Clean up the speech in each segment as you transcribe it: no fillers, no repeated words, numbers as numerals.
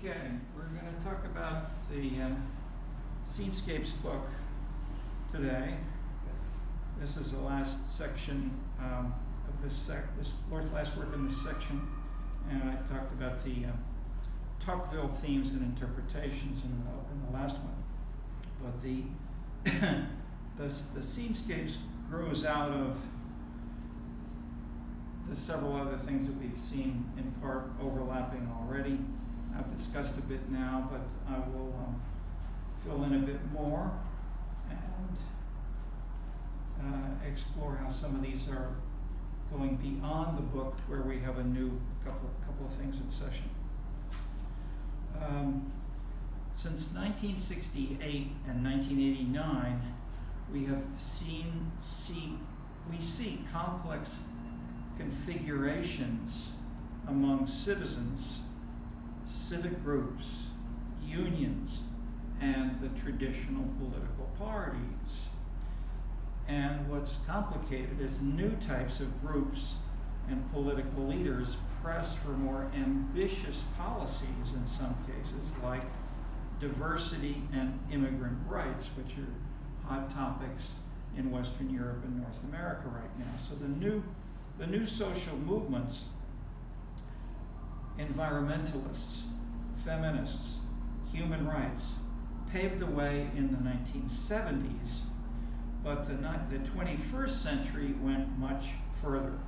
Okay, we're going to talk about the Scenescapes book today. This is the last section of this last work in this section, and I talked about the Tocqueville themes and interpretations in the last one. But the Scenescapes grows out of the several other things that we've seen in part overlapping already. I've discussed a bit now, but I will fill in a bit more and explore how some of these are going beyond the book, where we have a new couple of things in session. Since 1968 and 1989, we see complex configurations among citizens, civic groups, unions, and the traditional political parties. And what's complicated is new types of groups and political leaders press for more ambitious policies in some cases, like diversity and immigrant rights, which are hot topics in Western Europe and North America right now. So the new social movements, environmentalists, feminists, human rights, paved the way in the 1970s, but the 21st century went much further.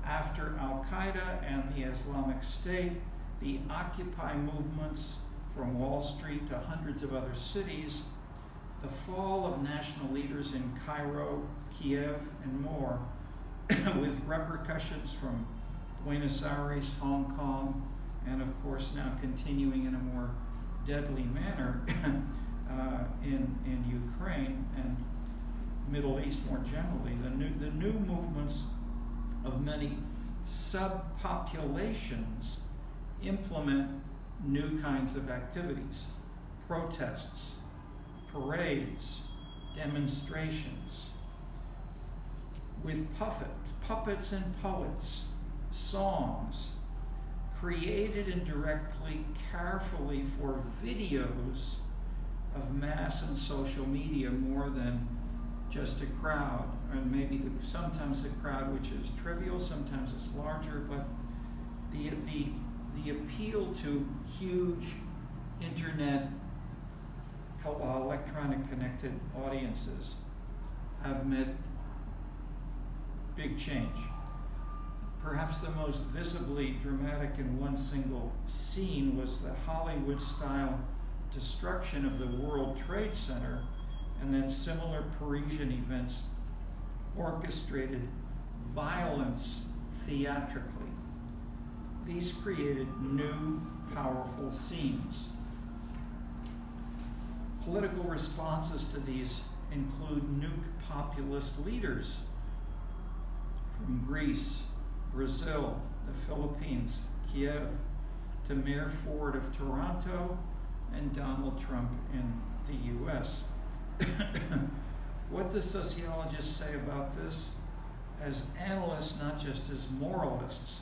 After Al-Qaeda and the Islamic State, the Occupy movements from Wall Street to hundreds of other cities, the fall of national leaders in Cairo, Kiev, and more, with repercussions from Buenos Aires, Hong Kong, and of course now continuing in a more deadly manner in Ukraine and Middle East more generally. The new movements of many subpopulations implement new kinds of activities, protests, parades, demonstrations, with puppets and poets, songs, created indirectly, carefully for videos of mass and social media more than just a crowd, and maybe sometimes a crowd which is trivial, sometimes it's larger, but the appeal to huge internet, electronic connected audiences have met big change. Perhaps the most visibly dramatic in one single scene was the Hollywood-style destruction of the World Trade Center, and then similar Parisian events orchestrated violence theatrically. These created new, powerful scenes. Political responses to these include new populist leaders from Greece, Brazil, the Philippines, Kiev, to Mayor Ford of Toronto, and Donald Trump in the US. What do sociologists say about this? As analysts, not just as moralists,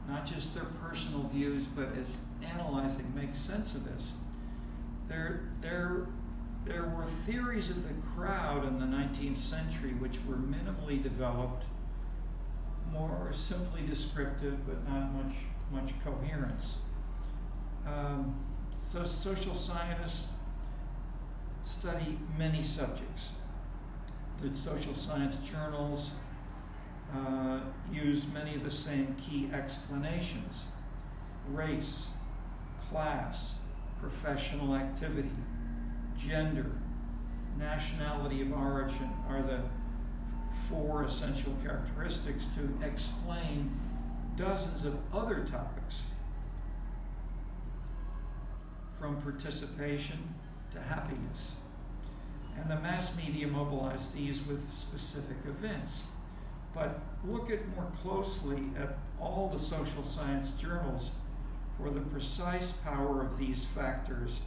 not just their personal views, but as analyzing, make sense of this. There were theories of the crowd in the 19th century which were minimally developed, more simply descriptive, but not much coherence. So social scientists study many subjects. The social science journals use many of the same key explanations: race, class, professional activity, gender, nationality of origin are the four essential characteristics to explain dozens of other topics, from participation to happiness. And the mass media mobilize these with specific events. But look more closely at all the social science journals for the precise power of these factors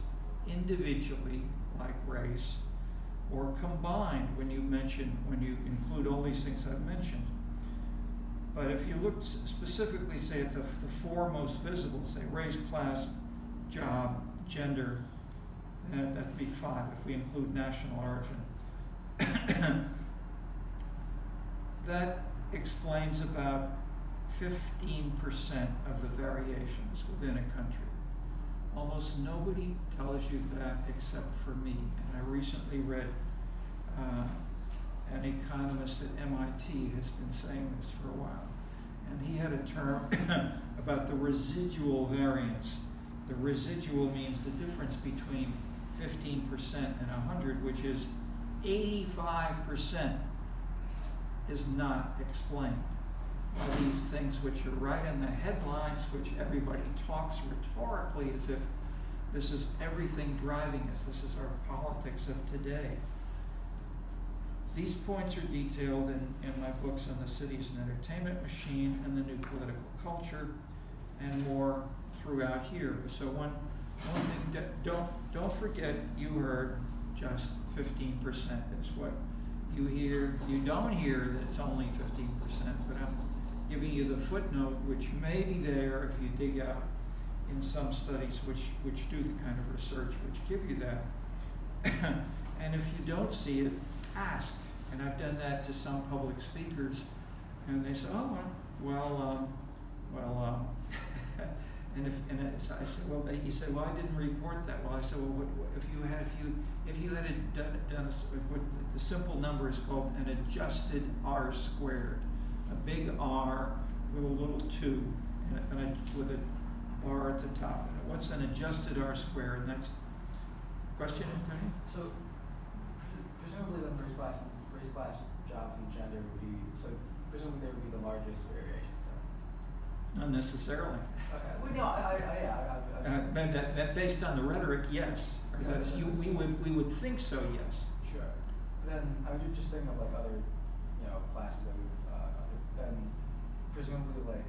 individually, like race, or combined when you include all these things I've mentioned. But if you look specifically, say, at the four most visible, say race, class, job, gender, that'd be 5 if we include national origin. That explains about 15% of the variations within a country. Almost nobody tells you that except for me. And I recently read an economist at MIT has been saying this for a while. And he had a term about the residual variance. The residual means the difference between 15% and 100, which is 85% is not explained by these things which are right in the headlines, which everybody talks rhetorically as if this is everything driving us. This is our politics of today. These points are detailed in my books on the city as an entertainment machine and the new political culture, and more throughout here. So one thing, don't forget, you heard just 15% is what you hear. You don't hear that it's only 15%, but I'm giving you the footnote, which may be there if you dig out in some studies which do the kind of research which give you that. And if you don't see it, ask. And I've done that to some public speakers, and they say, "Oh, well." I said, "Well," you say, "Well, I didn't report that." Well, I said, "Well, if you had done what the simple number is called an adjusted R squared, a big R with a little 2, and with a bar at the top. What's an adjusted R squared?" And that's question, Anthony? So presumably the race class, jobs, and gender would be, so presumably there would be the largest variations then. Not necessarily. Okay. Well, no, That based on the rhetoric, yes. We would think so, yes. Sure. Then I would just think of like other, classes that we've then presumably like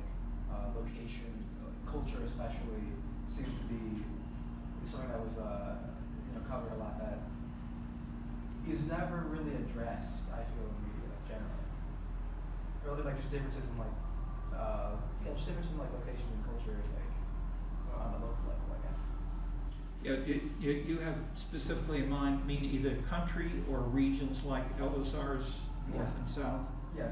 location, culture especially seems to be something that was covered a lot that is never really addressed, I feel, in media generally. Really, like just differences in like just differences in like location and culture, like on the local level, I guess. Yeah, you have specifically in mind, mean either country or regions like Elazar's north and south. That's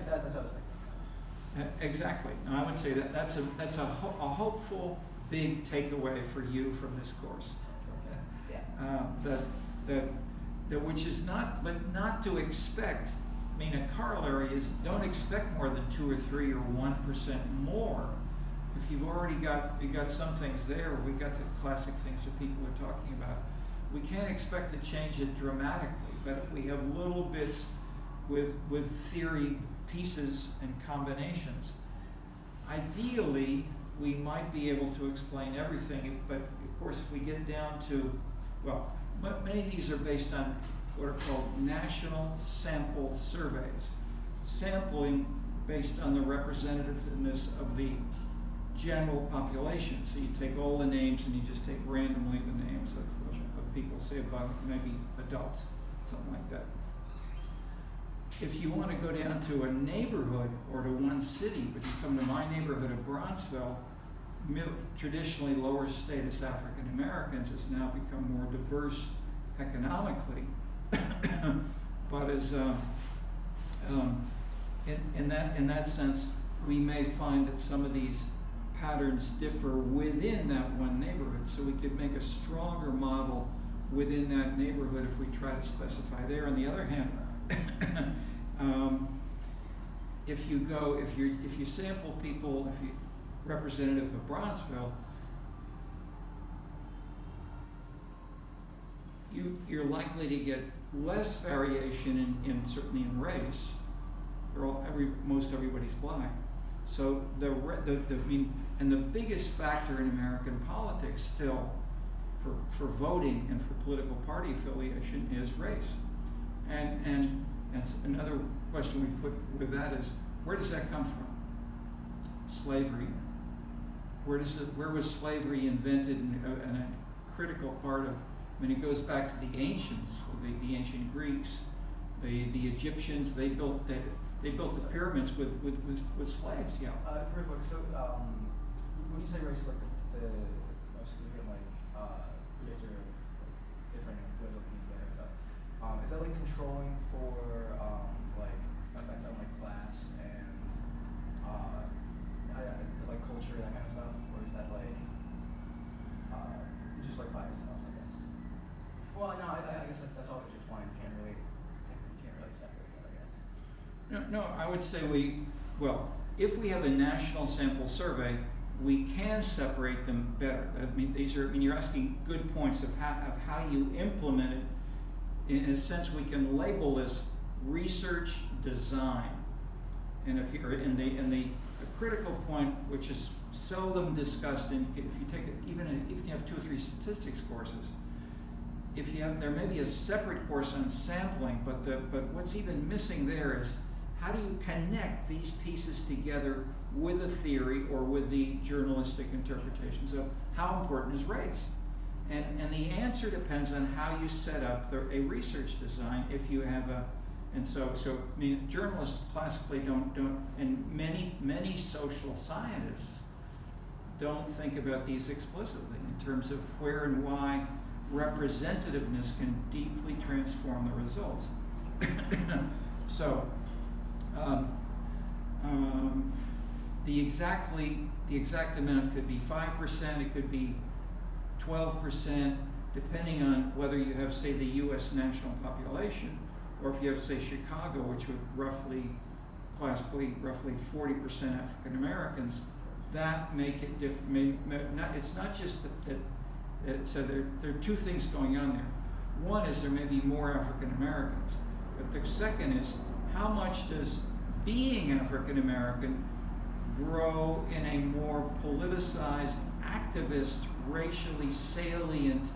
what I was thinking. Exactly. Now, I would say that's a hopeful big takeaway for you from this course. That which is not to expect. I mean, a corollary is don't expect more than 2 or 3 or 1% more. If you've already got some things there, we've got the classic things that people are talking about. We can't expect to change it dramatically, but if we have little bits with theory pieces and combinations, ideally we might be able to explain everything. But of course, if we get down to, well, many of these are based on what are called national sample surveys, sampling based on the representativeness of the general population. So you take all the names and you just take randomly the names of people, say about maybe adults, something like that. If you want to go down to a neighborhood or to one city, but you come to my neighborhood of Bronzeville, traditionally lower status African Americans has now become more diverse economically, but as in that sense, we may find that some of these patterns differ within that one neighborhood. So we could make a stronger model within that neighborhood if we try to specify there. On the other hand, if you sample people, if you representative of Bronzeville, you're likely to get less variation in certainly in race. Most everybody's black. So the biggest factor in American politics still for voting and for political party affiliation is race. And another question we put with that is, where does that come from? Slavery. Where was slavery invented and a critical part of? I mean, it goes back to the ancients, the ancient Greeks, the Egyptians. They built They built the pyramids with slaves. Yeah. Real quick, so when you say race, like the most significant predictor of different political needs there and stuff, is that like controlling for like effects on like class and like culture, that kind of stuff, or is that like just like by itself, I guess? Well, no, I guess that's all intertwined. You can't really separate that, I guess. No, I would say if we have a national sample survey, we can separate them better. I mean, you're asking good points of how you implement it. In a sense, we can label this research design. And if you're in the critical point, which is seldom discussed, if you take even if you have 2 or 3 statistics courses, there may be a separate course on sampling, but what's even missing there is how do you connect these pieces together with a theory or with the journalistic interpretations of how important is race? And the answer depends on how you set up a research design. If you have I mean, journalists classically don't, and many social scientists don't think about these explicitly in terms of where and why representativeness can deeply transform the results. So, the exact amount could be 5%, it could be 12%, depending on whether you have, say, the U.S. national population, or if you have, say, Chicago, which would classically roughly 40% African Americans. That make it different. It's not just so there are 2 things going on there. One is there may be more African Americans, but the second is how much does being African American grow in a more politicized, activist, racially salient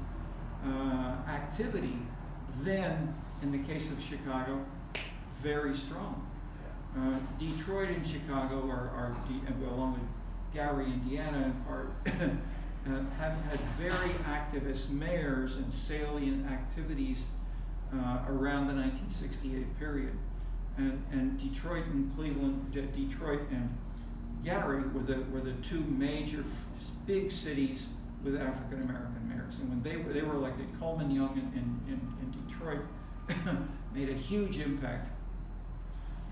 activity than, in the case of Chicago, very strong. Detroit and Chicago along with Gary, Indiana in part, have had very activist mayors and salient activities around the 1968 period. And Detroit and Cleveland, Detroit and Gary were the 2 major big cities with African American mayors. And when they were elected, Coleman Young in Detroit made a huge impact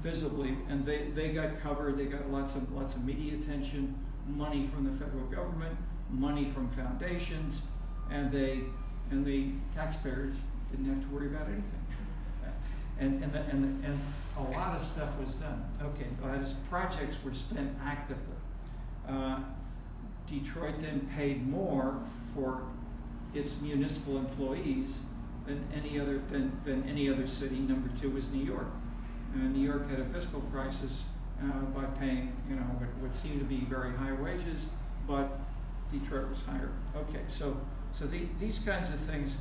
visibly, and they got covered. They got lots of media attention, money from the federal government, money from foundations, and the taxpayers didn't have to worry about anything. and a lot of stuff was done. Okay, projects were spent actively. Detroit then paid more for its municipal employees than any other city. Number 2 was New York. New York had a fiscal crisis by paying what seemed to be very high wages, but Detroit was higher. Okay, so these kinds of things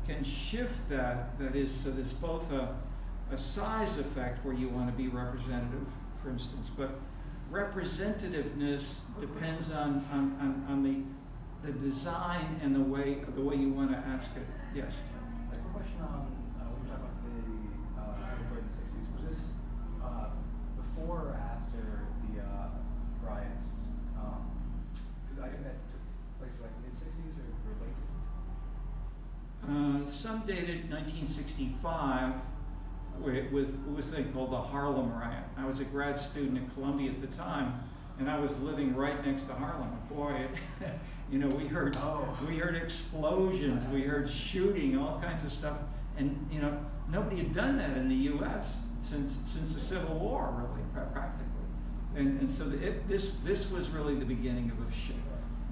can shift that. That is, so there's both a size effect where you want to be representative, for instance, but representativeness depends on the design and the way you want to ask it. Yes. A quick question on when you were talking about the Detroit in the 60s. Was this before or after the riots? Because I think that took place like mid 60s or late 60s. Some dated 1965 with a thing called the Harlem riot. I was a grad student at Columbia at the time, and I was living right next to Harlem. Boy, we heard explosions, we heard shooting, all kinds of stuff, and nobody had done that in the U.S. since the Civil War, really, practically. And so this was really the beginning of a shift.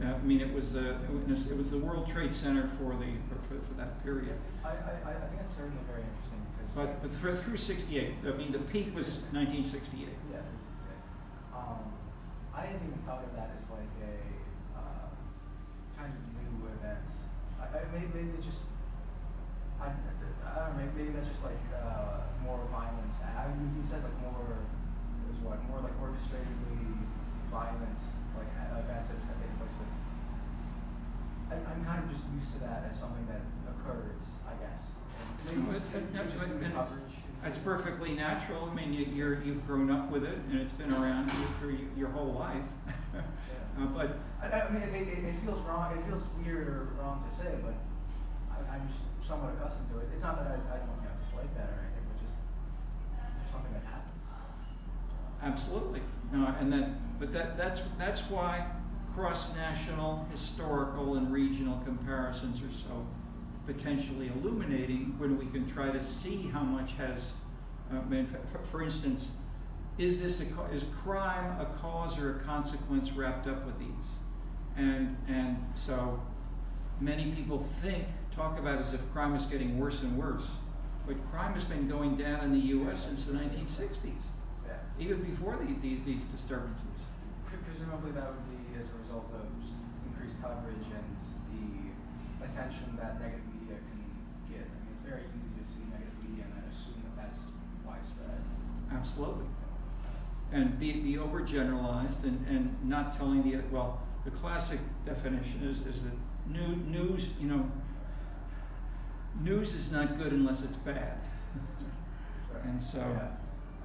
I mean, it was the World Trade Center for that period. I think that's certainly very interesting. But through 68, I mean, the peak was 1968. Yeah, 1968. I hadn't even thought of that as like a kind of new event. Maybe it's just, I don't know, maybe that's just like more violence. I mean, you said like more like orchestratedly violent like events that have taken place, but I'm kind of just used to that as something that occurs, I guess. And maybe it's just in the coverage. It's perfectly natural. I mean, you've grown up with it, and it's been around you for your whole life. But I mean, it feels wrong. It feels weird or wrong to say, but I'm just somewhat accustomed to it. It's not that I don't dislike that or anything, but just there's something that happens. Absolutely. No, but that's why cross-national, historical, and regional comparisons are so potentially illuminating when we can try to see how much has, for instance, is crime a cause or a consequence wrapped up with these? And so many people talk about it as if crime is getting worse and worse, but crime has been going down in the U.S. since the 1960s, even before these disturbances. Presumably that would be as a result of just increased coverage and the attention that negative media can get. I mean, it's very easy to see negative media and then assume that that's widespread. Absolutely. And be overgeneralized and not telling the classic definition is that news, news is not good unless it's bad. Sure. And so,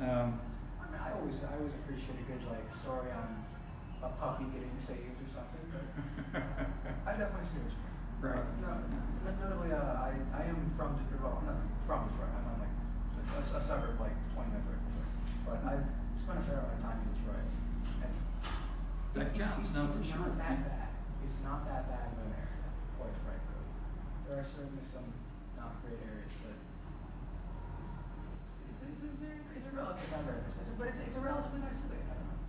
I mean, I always appreciate a good story on a puppy getting saved or something, but I definitely see what you mean. Right. Notably, I am from Detroit. Well, I'm not from Detroit. I'm on a suburb 20 minutes away from Detroit. But I've spent a fair amount of time in Detroit. And that counts. No, for sure. Not that bad. It's not that bad of an area, quite frankly. There are certainly some not great areas, but it's a relatively not very nice. But it's a relatively nice city. I don't know.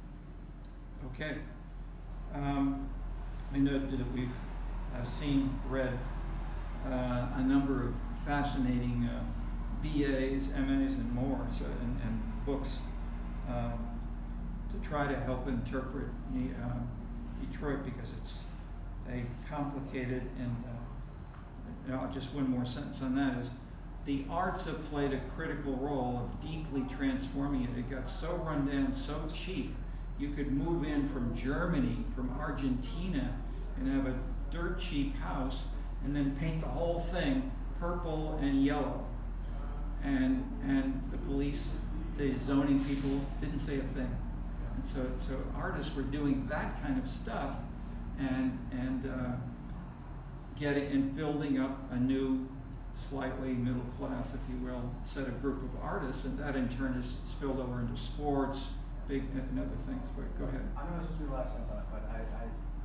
Okay. I know that I've read a number of fascinating BAs, MAs, and more, and books to try to help interpret Detroit, because it's a complicated and just one more sentence on that is the arts have played a critical role of deeply transforming it. It got so run down, so cheap. You could move in from Germany, from Argentina, and have a dirt cheap house, and then paint the whole thing purple and yellow. And the police, the zoning people didn't say a thing. And so artists were doing that kind of stuff, and getting and building up a new, slightly middle class, if you will, set of group of artists, and that in turn is spilled over into sports, big and other things. But go ahead. I know it's supposed to be the last sentence on it, but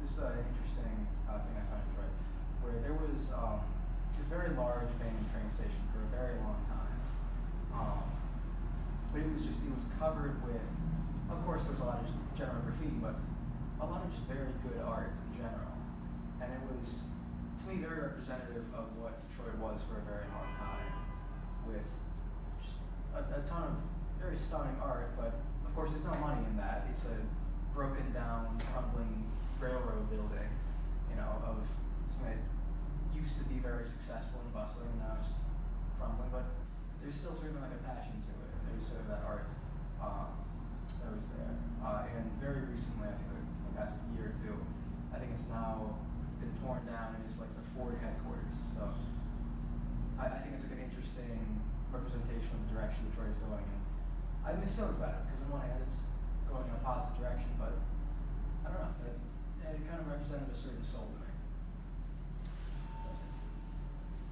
this is an interesting thing I found in Detroit, where there was this very large abandoned train station for a very long time. But it was covered with, of course, there was a lot of just general graffiti, but a lot of just very good art in general. And it was, to me, very representative of what Detroit was for a very long time, with just a ton of very stunning art, but of course there's no money in that. It's a broken down, crumbling railroad building, of something that used to be very successful and bustling, and now it's crumbling, but there's still sort of like a passion to it. There's sort of that art that was there. And very recently, I think like the past year or two, I think it's now been torn down and is like the Ford headquarters. So I think it's like an interesting representation of the direction Detroit is going in. I have mixed feelings about it, because on one hand it's going in a positive direction, but I don't know, it kind of represented a certain soul to me.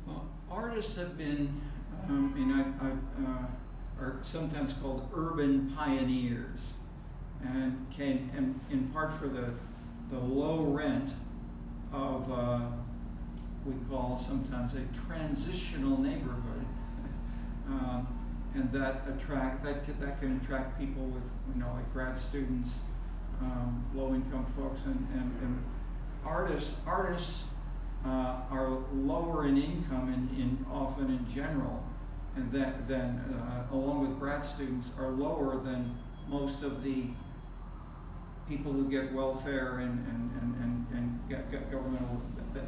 Well, artists have been, are sometimes called urban pioneers, and came in part for the low rent of we call sometimes a transitional neighborhood, and that can attract people with like grad students, low income folks, and artists are lower in income often in general, and then along with grad students are lower than most of the people who get welfare and get governmental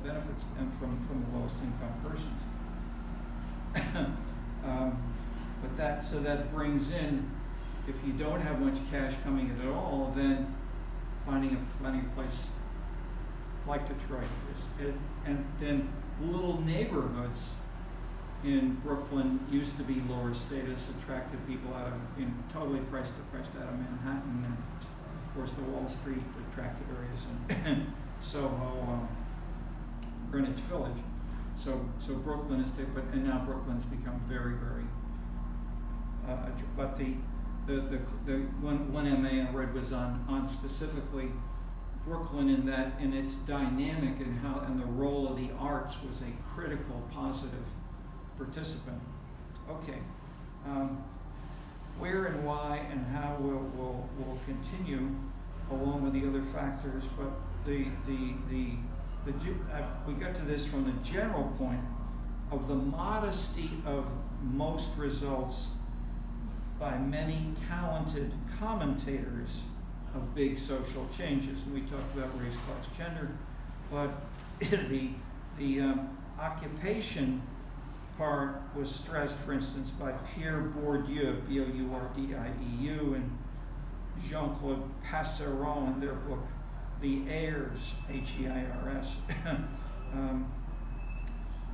benefits and from the lowest income persons. But that brings in, if you don't have much cash coming in at all, then finding a place like Detroit. And then little neighborhoods in Brooklyn used to be lower status, attracted people out of, totally priced out of Manhattan, and of course the Wall Street attracted areas and Soho, Greenwich Village. So Brooklyn is, and now Brooklyn's become very, very, but the one MA I read was on specifically Brooklyn in its dynamic and the role of the arts was a critical, positive participant. Okay, where and why and how will continue along with the other factors, but we got to this from the general point of the modesty of most results by many talented commentators of big social changes. And we talked about race, class, gender, but the occupation part was stressed, for instance, by Pierre Bourdieu, Bourdieu, and Jean-Claude Passeron in their book, The Heirs, Heirs,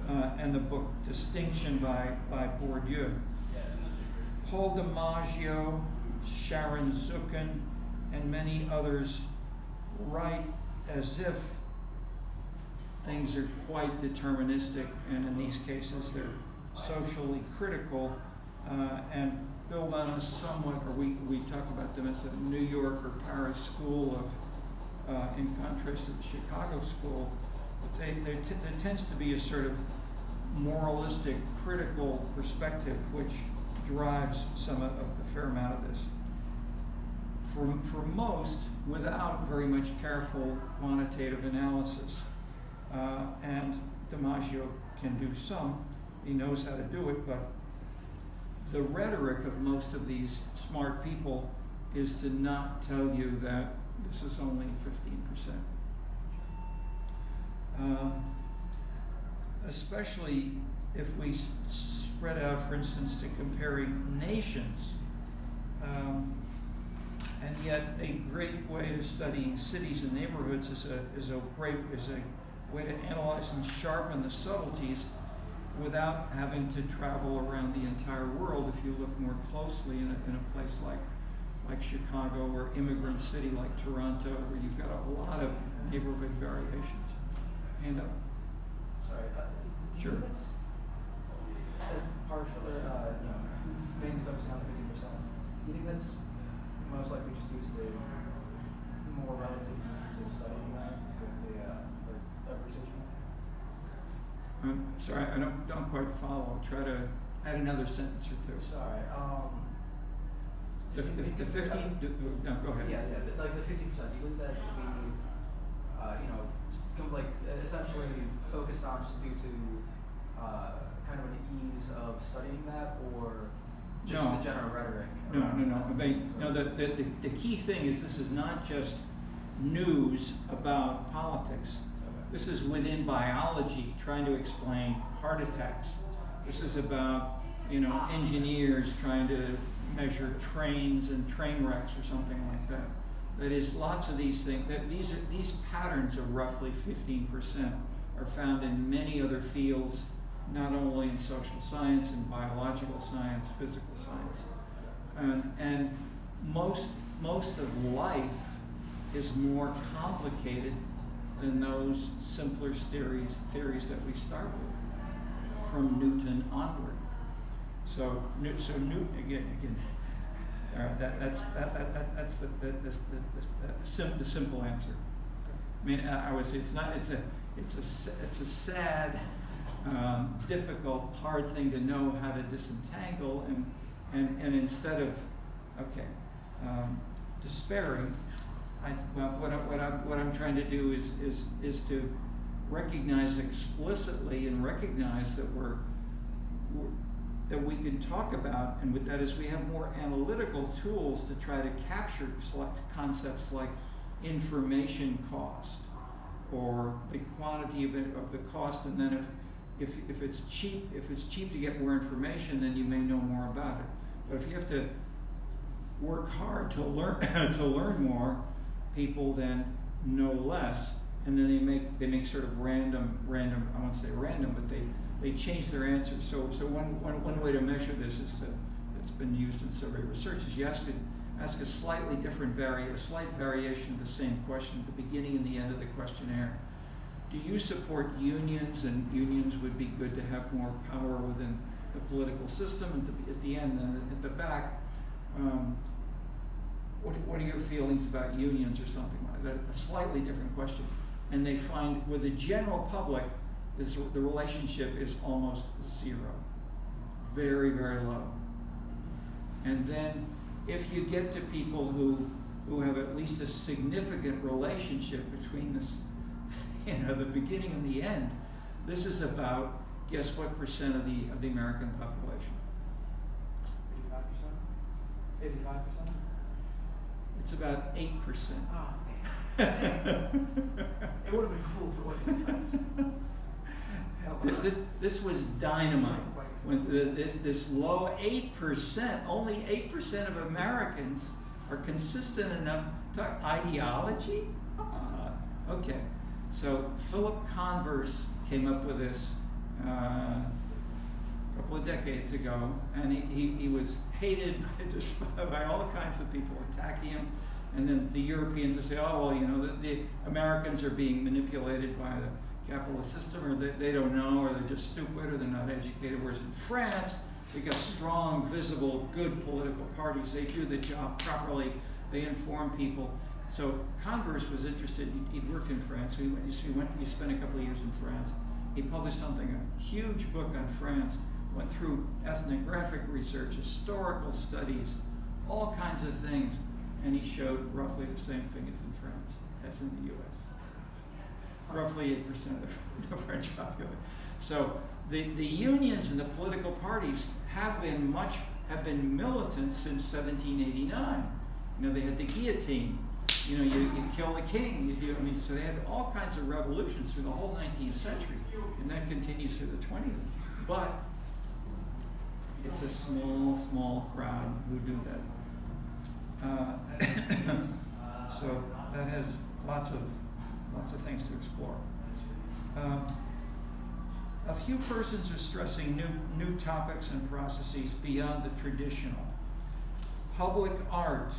and the book Distinction by Bourdieu. Paul DiMaggio, Sharon Zukin, and many others write as if things are quite deterministic, and in these cases they're socially critical, and build on a somewhat, or we talk about them as a New York or Paris school of, in contrast to the Chicago school, but there tends to be a sort of moralistic, critical perspective which drives a fair amount of this. For most, without very much careful quantitative analysis. And DiMaggio can do some, he knows how to do it, but the rhetoric of most of these smart people is to not tell you that this is only 15%. Especially if we spread out, for instance, to comparing nations. And yet, a great way to studying cities and neighborhoods is a way to analyze and sharpen the subtleties without having to travel around the entire world. If you look more closely in a place like Chicago or immigrant city like Toronto, where you've got a lot of neighborhood variations. Hand up. Sorry. Sure. That's partially, mainly focusing on the 50%. You think that's most likely just due to the more relative ease of studying that with of researching it? Sorry, I don't quite follow. Try to add another sentence or two. Sorry. The 15. No, go ahead. Yeah. Like the 50%. Do you think that to be, essentially focused on just due to kind of an ease of studying that, or just the general rhetoric? No. The key thing is this is not just news about politics. Okay. This is within biology, trying to explain heart attacks. This is about engineers trying to measure trains and train wrecks or something like that. That is, lots of these things. These patterns of roughly 15% are found in many other fields, not only in social science and biological science, physical science, and most of life is more complicated than those simpler theories that we start with from Newton onward. So Newton again. All right, that's the simple answer. I mean, I would say it's a sad, difficult, hard thing to know how to disentangle, and instead of despairing, what I'm trying to do is to recognize explicitly and recognize that that we can talk about, and with that is we have more analytical tools to try to capture select concepts like information cost or the quantity of the cost, and then if it's cheap to get more information, then you may know more about it. But if you have to work hard to learn more, people then know less, and then they make sort of random, I won't say random, but they change their answers. So one way to measure this is it's been used in survey research, is you ask a slightly different a slight variation of the same question at the beginning and the end of the questionnaire. Do you support unions, and unions would be good to have more power within the political system? And at the end, and at the back, what are your feelings about unions, or something like that? A slightly different question. And they find with the general public, the relationship is almost zero. Very, very low. And then if you get to people who have at least a significant relationship between this, the beginning and the end, this is about, guess what percent of the American population? 85%? 85%? It's about 8%. Oh, damn. It would have been cool if it wasn't 5%. This was dynamite. When this low 8%, only 8% of Americans are consistent enough to ideology? Okay, so Philip Converse came up with this a couple of decades ago, and he was hated by all kinds of people attacking him. And then the Europeans would say, oh, well, the Americans are being manipulated by the capitalist system, or they don't know, or they're just stupid, or they're not educated. Whereas in France, we got strong, visible, good political parties. They do the job properly. They inform people. So Converse was interested. He'd worked in France. So he spent a couple of years in France. He published a huge book on France, went through ethnographic research, historical studies, all kinds of things. And he showed roughly the same thing as in France, as in the U.S. Roughly 8% of the French population. So the unions and the political parties have been militant since 1789. They had the guillotine. You kill the king. So they had all kinds of revolutions through the whole 19th century, and that continues through the 20th. But it's a small crowd who do that. So that has lots of things to explore. A few persons are stressing new topics and processes beyond the traditional. Public art,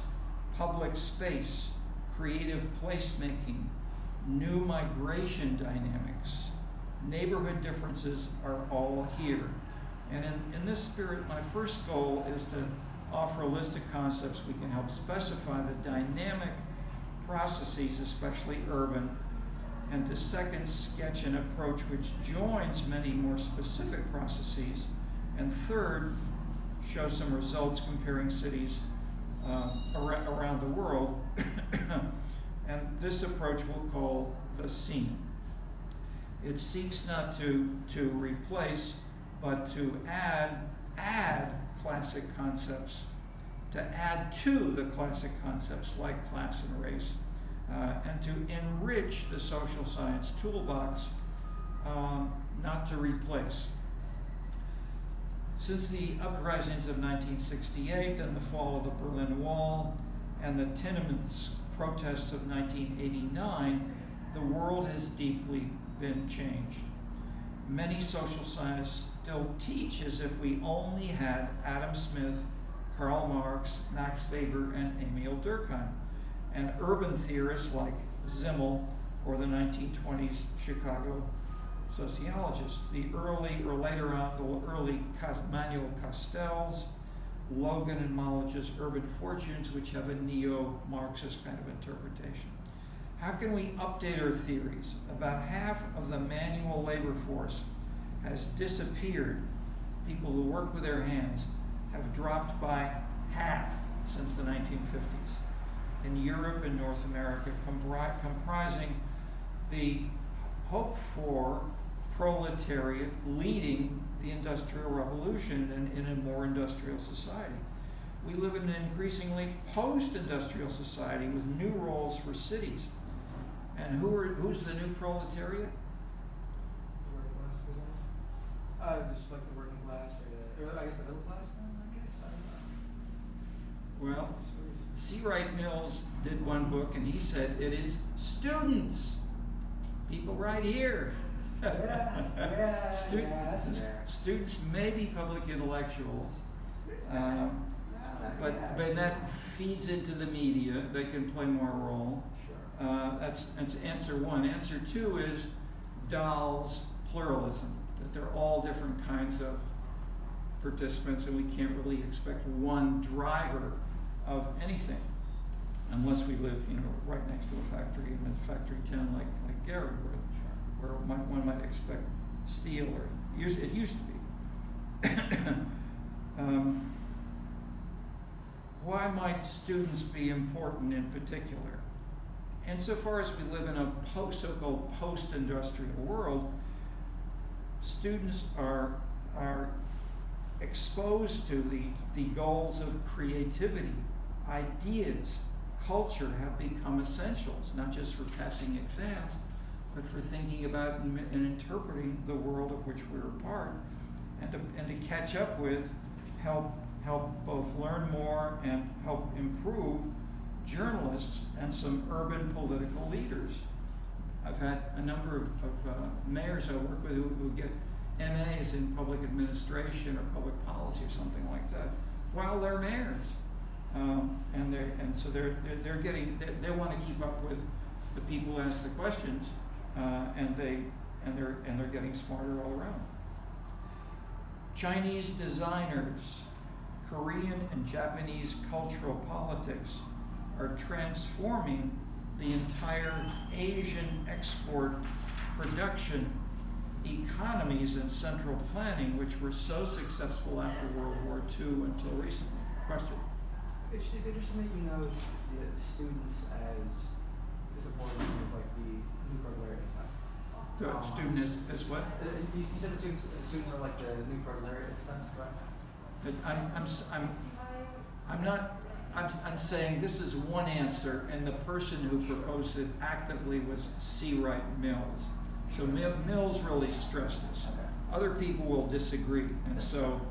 public space, creative placemaking, new migration dynamics, neighborhood differences are all here. And in this spirit, my first goal is to offer a list of concepts we can help specify the dynamic processes, especially urban, and to second, sketch an approach which joins many more specific processes, and third, show some results comparing cities around the world. And this approach we'll call the scene. It seeks not to replace, but to add classic concepts, to add to the classic concepts like class and race, and to enrich the social science toolbox, not to replace. Since the uprisings of 1968 and the fall of the Berlin Wall and the Tiananmen protests of 1989, the world has deeply been changed. Many social scientists still teach as if we only had Adam Smith, Karl Marx, Max Weber, and Emil Durkheim, and urban theorists like Zimmel or the 1920s Chicago sociologists. The early Manuel Castells, Logan and Mollich's Urban Fortunes, which have a neo-Marxist kind of interpretation. How can we update our theories? About half of the manual labor force has disappeared. People who work with their hands have dropped by half since the 1950s. In Europe and North America, comprising the hope for proletariat leading the Industrial Revolution in a more industrial society. We live in an increasingly post-industrial society with new roles for cities. And who's the new proletariat? The working class, just like the working class, or I guess the middle class then, I don't know. Well, C. Wright Mills did one book, and he said it is students. people right here. That's fair. Students may be public intellectuals, but that feeds into the media. They can play more role. Sure. That's answer one. Answer two is Dahl's pluralism, that they're all different kinds of participants, and we can't really expect one driver of anything unless we live, right next to a factory in a factory town like Gary, where one might expect steel, or it used to be. Why might students be important in particular? Insofar as we live in a so-called post-industrial world, students are exposed to the goals of creativity, ideas, culture have become essentials, not just for passing exams, but for thinking about and interpreting the world of which we're a part, and to catch up with, help both learn more and help improve journalists and some urban political leaders. I've had a number of mayors I work with who get MAs in public administration or public policy or something like that while they're mayors, so they're getting, they want to keep up with the people who ask the questions, and they're getting smarter all around. Chinese designers, Korean and Japanese cultural politics are transforming the entire Asian export production economies and central planning, which were so successful after World War II until recently. Question? It's interesting that you know the students as important as like the new proletariat sense. Student as what? You said the students are like the new proletariat sense, correct? But I'm saying this is one answer, and the person who proposed it actively was C. Wright Mills. So Mills really stressed this. Other people will disagree, and so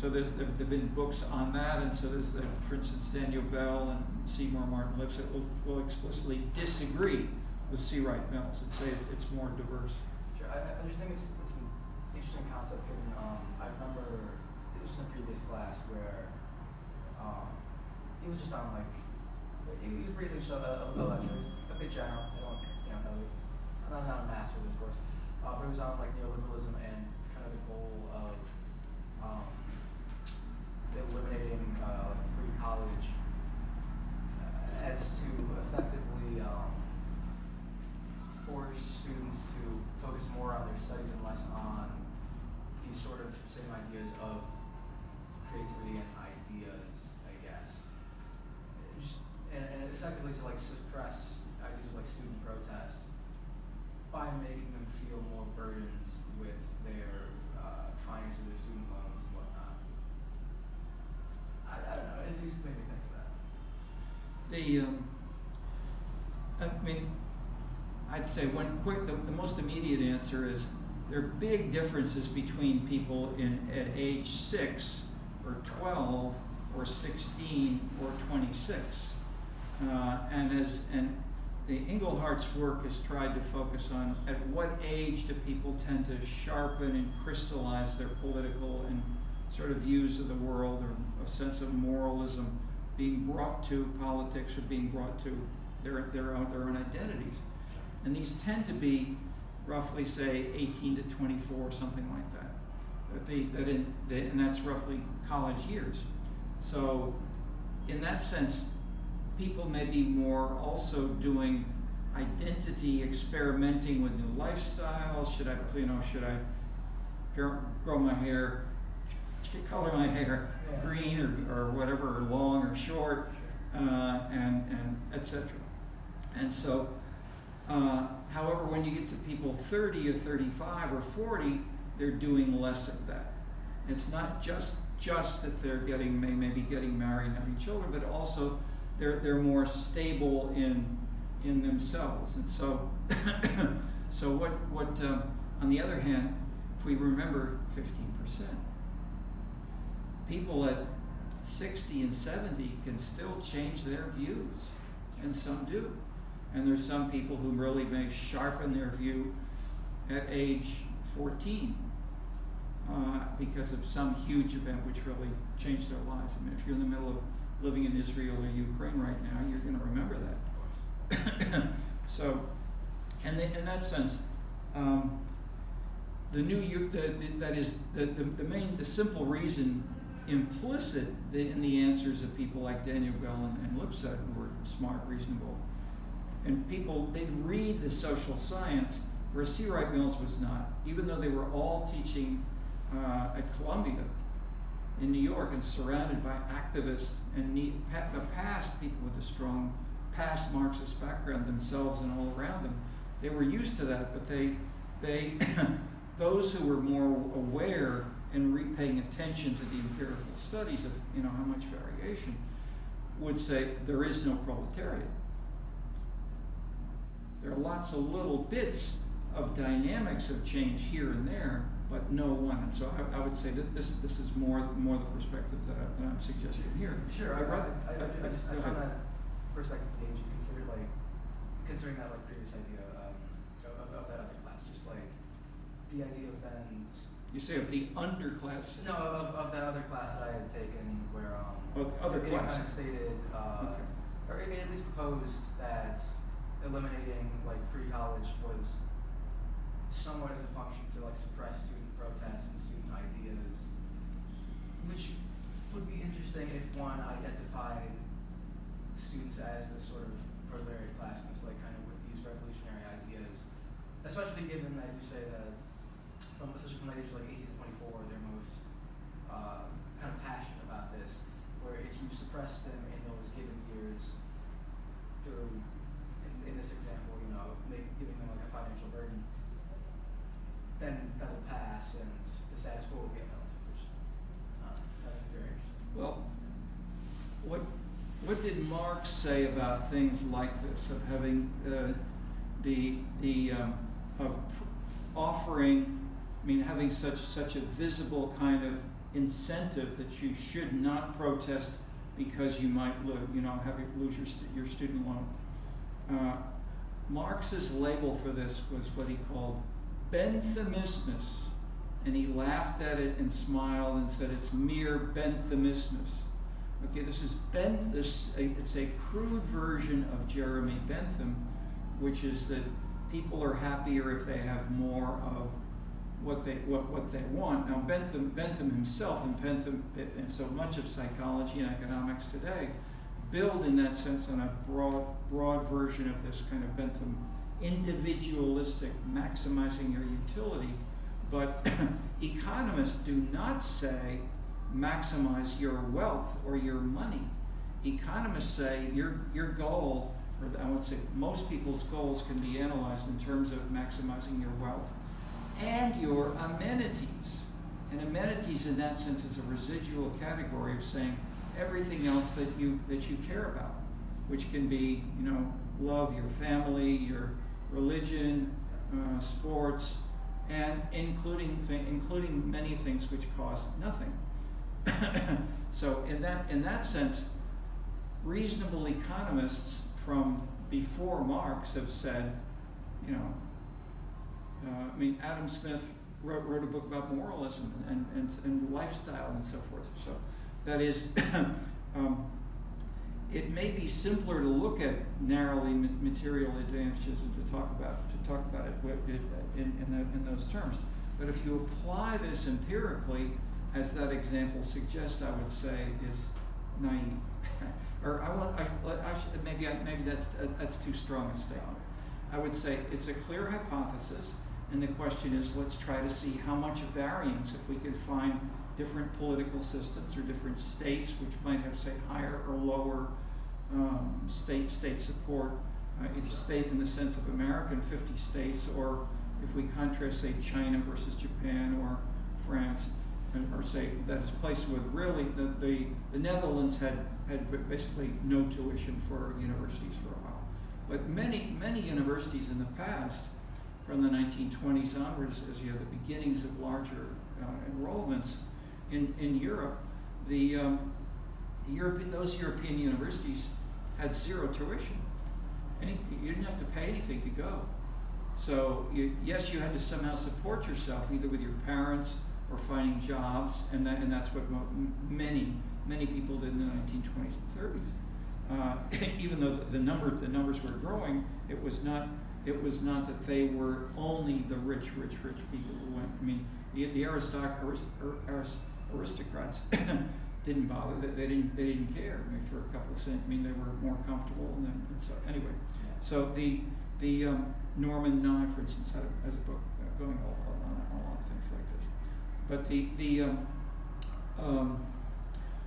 there've been books on that, and so there's, for instance, Daniel Bell and Seymour Martin Lipset will explicitly disagree with C. Wright Mills and say it's more diverse. Sure, I just think it's an interesting concept. Given I remember it was in a previous class where he was just on he was briefly just a lecture. It was a bit general. I don't know, not a master of this course, but it was on neoliberalism and kind of the goal of eliminating free college as to effectively force students to focus more on their studies and less on these sort of same ideas of creativity and ideas, I guess. And effectively to suppress ideas of student protest by making them feel more burdens with their finance of their student loans and whatnot. I don't know, at least made me think of that. I'd say the most immediate answer is there are big differences between people at age 6 or 12 or 16 or 26. And the Inglehart's work has tried to focus on at what age do people tend to sharpen and crystallize their political and sort of views of the world, or a sense of moralism being brought to politics or being brought to their own identities. And these tend to be roughly, say, 18 to 24, something like that. And that's roughly college years. So in that sense, people may be more also doing identity experimenting with new lifestyles. Should I grow my hair, color my hair green or whatever, or long or short, and etc. And so, however, when you get to people 30 or 35 or 40, they're doing less of that. It's not just that they're maybe getting married and having children, but also they're more stable in themselves. And so so what on the other hand, if we remember 15%, people at 60 and 70 can still change their views, and some do. And there's some people who really may sharpen their view at age 14 because of some huge event which really changed their lives. I mean, if you're in the middle of living in Israel or Ukraine right now, you're going to remember that. So, and in that sense, the simple reason implicit in the answers of people like Daniel Bell and Lipset, who were smart, reasonable, and people, they'd read the social science, where C. Wright Mills was not, even though they were all teaching at Columbia in New York and surrounded by activists and the past people with a strong past Marxist background themselves and all around them. They were used to that, but they those who were more aware and paying attention to the empirical studies of how much variation would say there is no proletariat. There are lots of little bits of dynamics of change here and there, but no one. And so I would say that this is more the perspective that I'm suggesting here. Sure, I found that perspective engaging, considering that previous idea of that other class, just the idea of then. You say of the underclass? No, of that other class that I had taken, where other it class kind of stated, okay. or it at least proposed that eliminating free college was somewhat as a function to suppress student protests and student ideas, which would be interesting if one identified students as this sort of proletariat class, and this kind of with these revolutionary ideas, especially given that you say that especially from the ages 18 to 24, they're most kind of passionate about this, where if you suppress them in those given years through, in this example, giving them a financial burden, then that'll pass and the status quo will be upheld, which I think is very interesting. Well, what did Marx say about things like this, of having of offering, having such a visible kind of incentive that you should not protest because you might lose your student loan. Marx's label for this was what he called Benthamismus, and he laughed at it and smiled and said it's mere Benthamismus. Okay, this is it's a crude version of Jeremy Bentham, which is that people are happier if they have more of what they want. Now Bentham himself and so much of psychology and economics today build in that sense on a broad version of this kind of Bentham individualistic, maximizing your utility. But economists do not say maximize your wealth or your money. Economists say your goal, or I would say most people's goals, can be analyzed in terms of maximizing your wealth and your amenities. And amenities in that sense is a residual category of saying everything else that you care about, which can be love, your family, your religion, sports, and including many things which cost nothing. So in that sense, reasonable economists from before Marx have said, Adam Smith wrote a book about moralism and lifestyle and so forth. So that is, it may be simpler to look at narrowly material advantages and to talk about it in those terms. But if you apply this empirically, as that example suggests, I would say is naive. Or maybe that's too strong a statement. I would say it's a clear hypothesis, and the question is, let's try to see how much variance, if we could find different political systems or different states which might have, say, higher or lower state support, either state in the sense of American 50 states, or if we contrast, say, China versus Japan or France, or say that is places with really the Netherlands had basically no tuition for universities for a while, but many universities in the past, from the 1920s onwards, as you have the beginnings of larger enrollments in Europe, those European universities had zero tuition. you didn't have to pay anything to go. So yes, you had to somehow support yourself, either with your parents or finding jobs, and that's what many people did in the 1920s and 30s. Even though the numbers were growing, it was not that they were only the rich people who went. I mean, the aristocrats didn't bother. They didn't care. I mean, for a couple of cents. I mean, they were more comfortable. And so anyway, so the Norman Nye, for instance, has a book going on a lot of things like this. But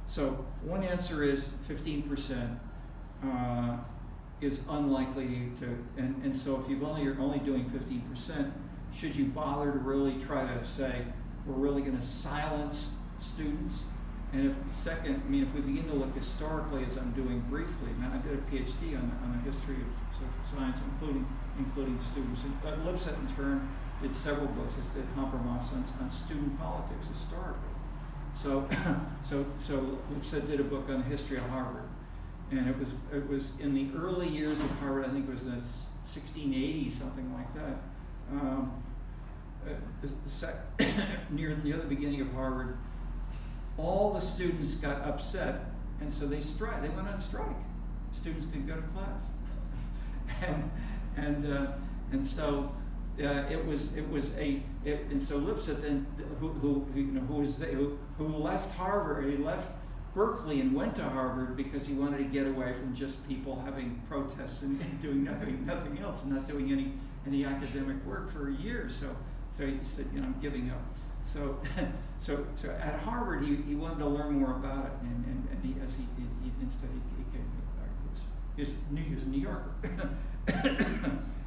so one answer is 15% is unlikely to, and so if you're only doing 15%, should you bother to really try to say we're really going to silence students? And if we begin to look historically, as I'm doing briefly, I did a PhD on the history of social science, including students. And Lipset in turn did several books, as did Habermas, on student politics historically. So Lipset did a book on the history of Harvard, and it was in the early years of Harvard. I think it was in the 1680, something like that. Near the beginning of Harvard, all the students got upset, and so they went on strike. Students didn't go to class, and so so Lipset then, who left Harvard, he left Berkeley and went to Harvard because he wanted to get away from just people having protests and doing nothing else, and not doing any academic work for a year. So he said, I'm giving up. So at Harvard, he wanted to learn more about it, and instead he came. He was a New Yorker,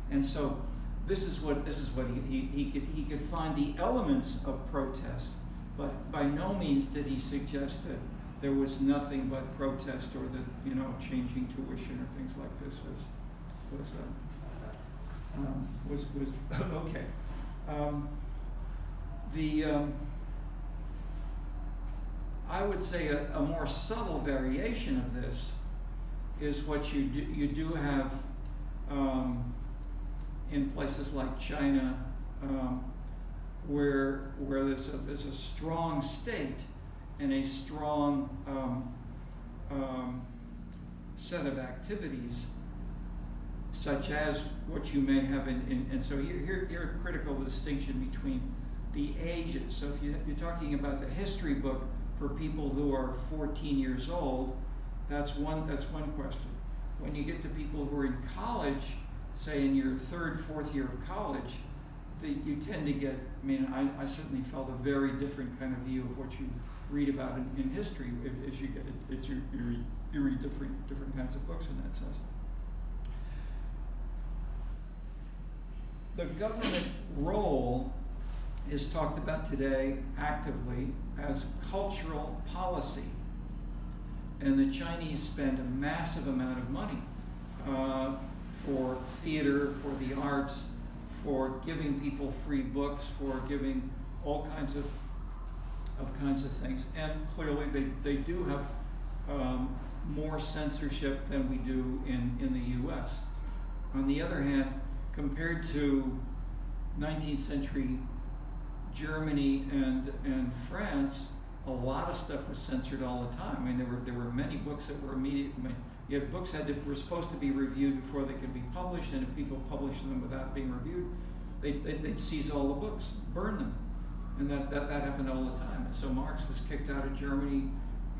and so this is what he could find the elements of protest, but by no means did he suggest that there was nothing but protest, or that changing tuition or things like this was okay. I would say a more subtle variation of this is what you do have in places like China, where there's a strong state and a strong set of activities, such as what you may have and so here critical distinction between the ages. So if you're talking about the history book for people who are 14 years old, that's one question. When you get to people who are in college, say in your third, fourth year of college, you tend to get, I certainly felt a very different kind of view of what you read about in history as you get it. You read different kinds of books in that sense. The government role is talked about today actively as cultural policy. And the Chinese spend a massive amount of money for theater, for the arts, for giving people free books, for giving all kinds of things. And clearly they do have more censorship than we do in the US. On the other hand, compared to 19th century Germany and France, a lot of stuff was censored all the time. There were many books that were you had books were supposed to be reviewed before they could be published, and if people published them without being reviewed, they'd seize all the books, burn them, and that happened all the time. And so Marx was kicked out of Germany,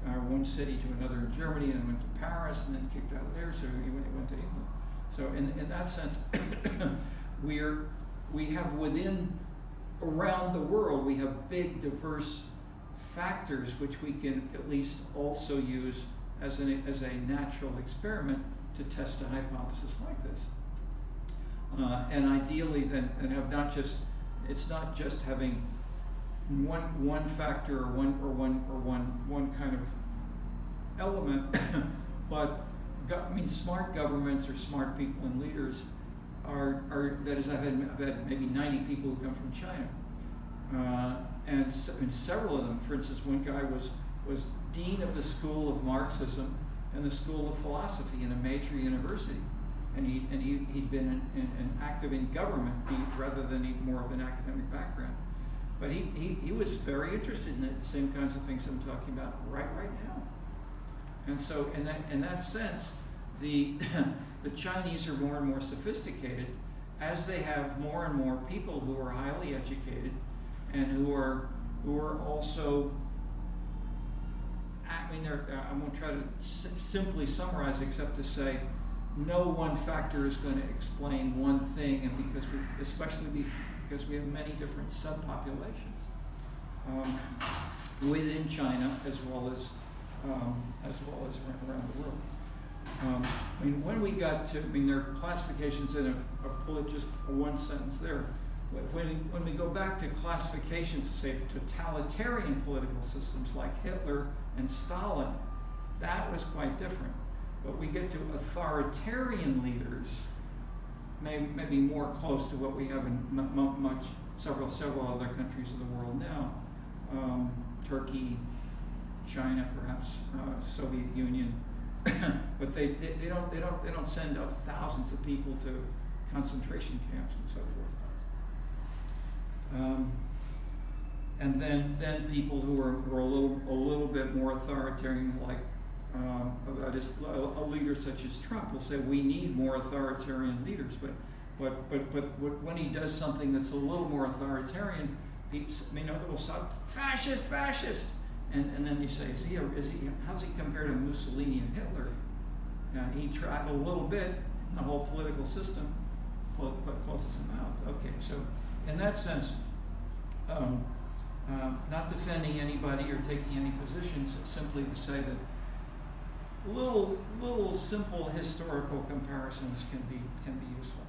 one city to another in Germany, and went to Paris, and then kicked out of there. So he went to England. So in that sense, we have around the world, we have big, diverse factors which we can at least also use as a natural experiment to test a hypothesis like this. And ideally then, and have it's not just having one factor or one kind of element, but smart governments or smart people and leaders are that is, I've had maybe 90 people who come from China, and several of them. For instance, one guy was dean of the School of Marxism and the School of Philosophy in a major university, and he'd been active in government rather than more of an academic background. But he was very interested in the same kinds of things I'm talking about right now. And so in that sense, the Chinese are more and more sophisticated as they have more and more people who are highly educated and who are also, I won't try to simply summarize except to say no one factor is going to explain one thing, and especially because we have many different subpopulations within China as well as around the world. When we got to, there are classifications, and I'll pull it just one sentence there. When we go back to classifications, say totalitarian political systems like Hitler and Stalin, that was quite different. But we get to authoritarian leaders, maybe more close to what we have in several other countries of the world now, Turkey, China, perhaps Soviet Union, but they don't send up thousands of people to concentration camps and so forth. And then people who are a little bit more authoritarian, like a leader such as Trump, will say we need more authoritarian leaders. But when he does something that's a little more authoritarian, people will shout fascist. And then you say, how's he compared to Mussolini and Hitler? He tried a little bit, the whole political system closes him out. Okay, so in that sense, not defending anybody or taking any positions, simply to say that little simple historical comparisons can be useful.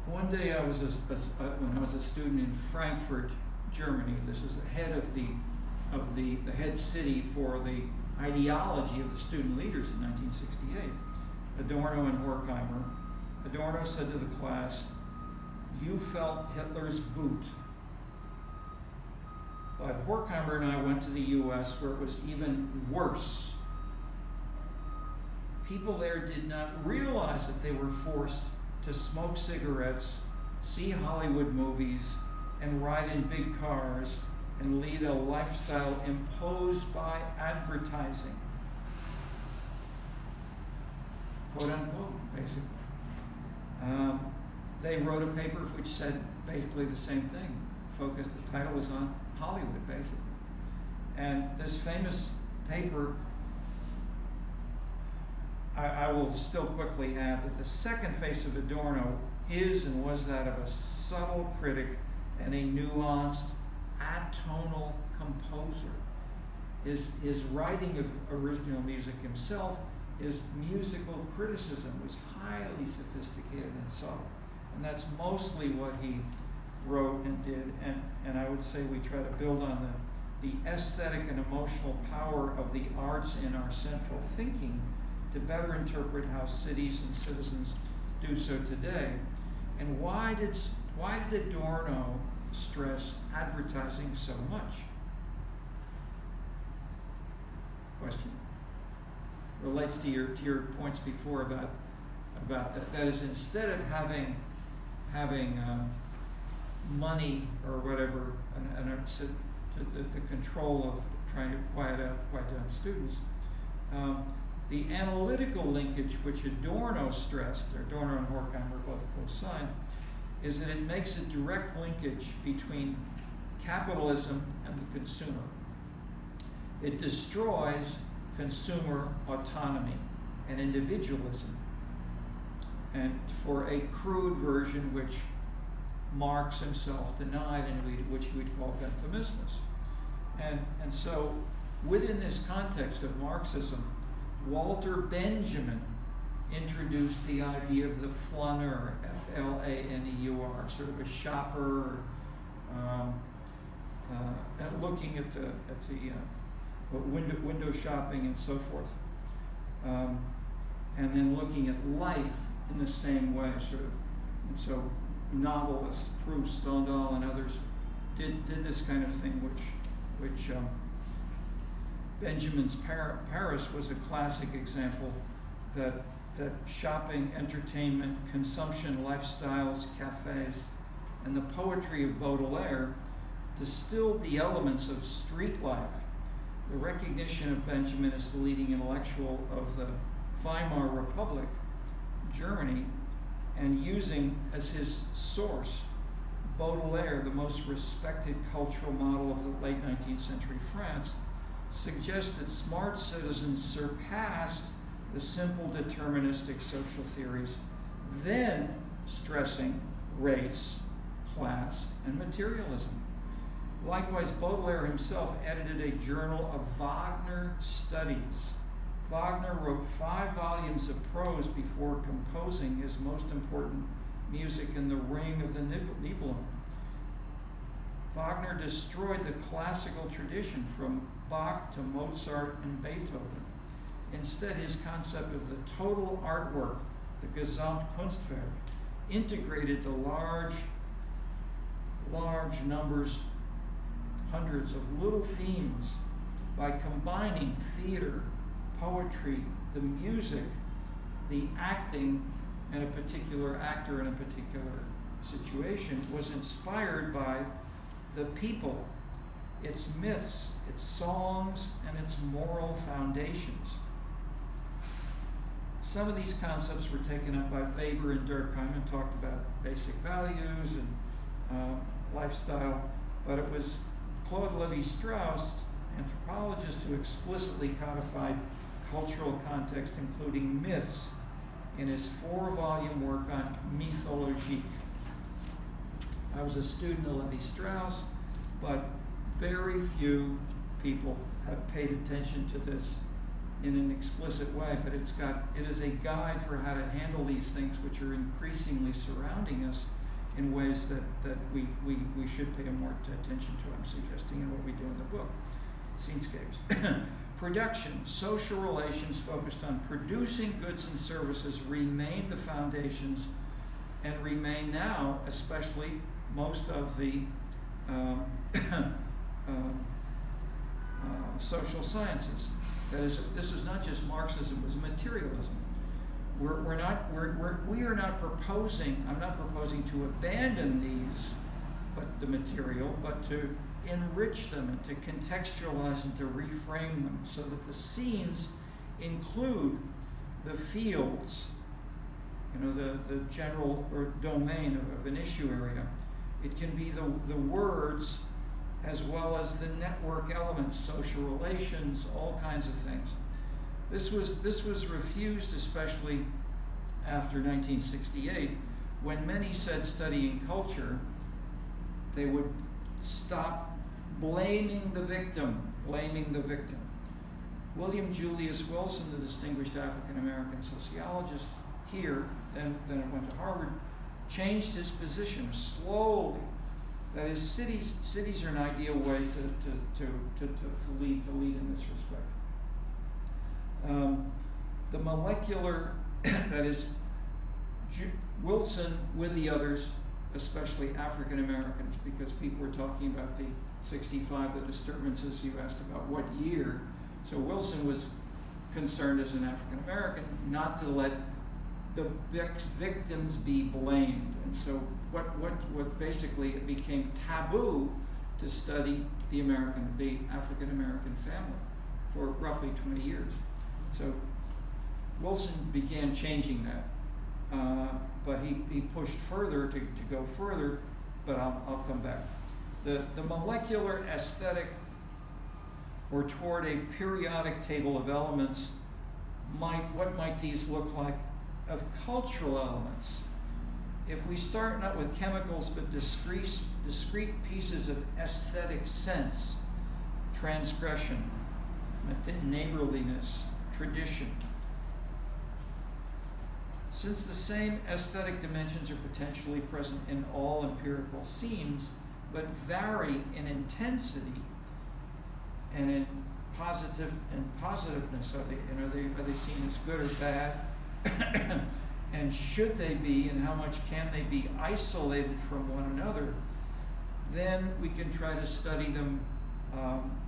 One day when I was a student in Frankfurt, Germany. This is the head of the head city for the ideology of the student leaders in 1968. Adorno and Horkheimer. Adorno said to the class, "You felt Hitler's boot." But Horkheimer and I went to the US where it was even worse. People there did not realize that they were forced to smoke cigarettes, see Hollywood movies, and ride in big cars and lead a lifestyle imposed by advertising. Quote unquote, basically. They wrote a paper which said basically the same thing. The title was on Hollywood, basically. And this famous paper, I will still quickly add that the second face of Adorno is and was that of a subtle critic and a nuanced, atonal composer. His writing of original music himself, his musical criticism was highly sophisticated and subtle. And that's mostly what he wrote and did. And I would say we try to build on the aesthetic and emotional power of the arts in our central thinking to better interpret how cities and citizens do so today. And why did Adorno stress advertising so much? Question. Relates to your points before about that. That is, instead of having money or whatever, the control of trying to quiet down students, the analytical linkage which Adorno stressed, or Adorno and Horkheimer both co-signed, is that it makes a direct linkage between capitalism and the consumer. It destroys consumer autonomy and individualism. And for a crude version which Marx himself denied and which we would call Benthamismus. And so within this context of Marxism, Walter Benjamin introduced the idea of the flaneur, F-L-A-N-E-U-R, sort of a shopper, looking at the window shopping and so forth, and then looking at life in the same way, sort of. And so novelists, Proust, Stendhal, and others did this kind of thing, which Benjamin's Paris was a classic example that shopping, entertainment, consumption, lifestyles, cafes, and the poetry of Baudelaire distilled the elements of street life. The recognition of Benjamin as the leading intellectual of the Weimar Republic, Germany, and using as his source Baudelaire, the most respected cultural model of the late 19th century France, suggests that smart citizens surpassed the simple deterministic social theories, then stressing race, class, and materialism. Likewise, Baudelaire himself edited a journal of Wagner studies. Wagner wrote 5 volumes of prose before composing his most important music in the Ring of the Nibelung. Wagner destroyed the classical tradition from Bach to Mozart and Beethoven. Instead, his concept of the total artwork, the Gesamtkunstwerk, integrated the large numbers, hundreds of little themes by combining theater, poetry, the music, the acting, and a particular actor in a particular situation was inspired by the people, its myths, its songs, and its moral foundations. Some of these concepts were taken up by Weber and Durkheim and talked about basic values and lifestyle, but it was Claude Lévi-Strauss, anthropologist, who explicitly codified cultural context, including myths, in his 4-volume work on mythologique. I was a student of Lévi-Strauss, but very few people have paid attention to this in an explicit way, but it is a guide for how to handle these things which are increasingly surrounding us in ways that we should pay more attention to, I'm suggesting, in what we do in the book. Scenescapes. Production, social relations focused on producing goods and services remain the foundations and remain now, especially most of the social sciences. That is, this is not just Marxism, it was materialism. We are not proposing, I'm not proposing to abandon these, but the material, but to enrich them and to contextualize and to reframe them so that the scenes include the fields, the general or domain of an issue area. It can be the words as well as the network elements, social relations, all kinds of things. This was refused, especially after 1968, when many said studying culture, they would stop blaming the victim. William Julius Wilson, the distinguished African-American sociologist here, then it went to Harvard, changed his position slowly. That is, cities are an ideal way to lead in this respect. The molecular, that is, Wilson with the others, especially African Americans, because people were talking about the 65, the disturbances. You asked about what year. So Wilson was concerned as an African American not to let the victims be blamed. And so what basically it became taboo to study the African American family for roughly 20 years. So Wilson began changing that, but he pushed further to go further, but I'll come back. The molecular aesthetic, or toward a periodic table of elements, what might these look like of cultural elements? If we start not with chemicals but discrete pieces of aesthetic sense, transgression, neighborliness, tradition. Since the same aesthetic dimensions are potentially present in all empirical scenes, but vary in intensity and in positiveness, are they seen as good or bad? And should they be, and how much can they be isolated from one another? then we can try to study them